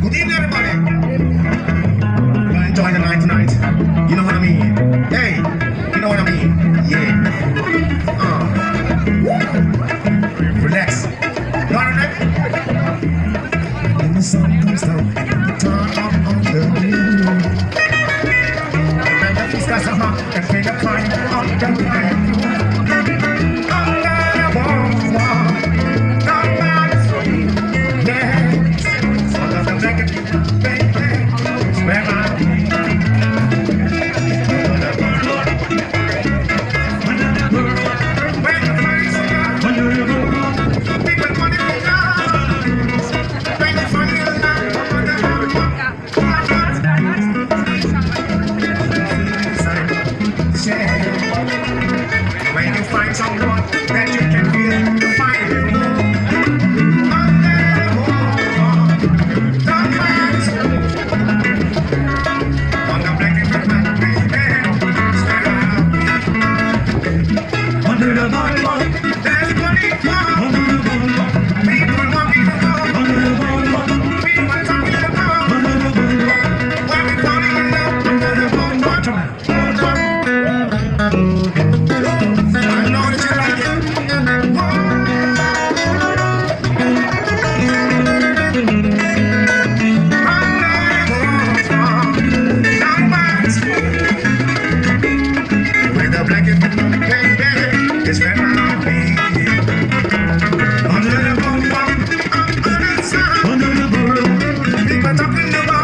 Good evening, everybody. Gonna enjoy the night tonight. You know what I mean? Hey, you know what I mean? Yeah. Relax. You all right? When the sun comes down, turn up on the view. And the feast got some hot, and feel the climb on the view. When you find someone that you can feel, you find it. On the black and white man, under the boardwalk, there's money for people walking along. Under the boardwalk, people talking about. Under the boardwalk, why we falling in love under the boardwalk. Under the boardwalk, under the sun, under the boardwalk, people talking about.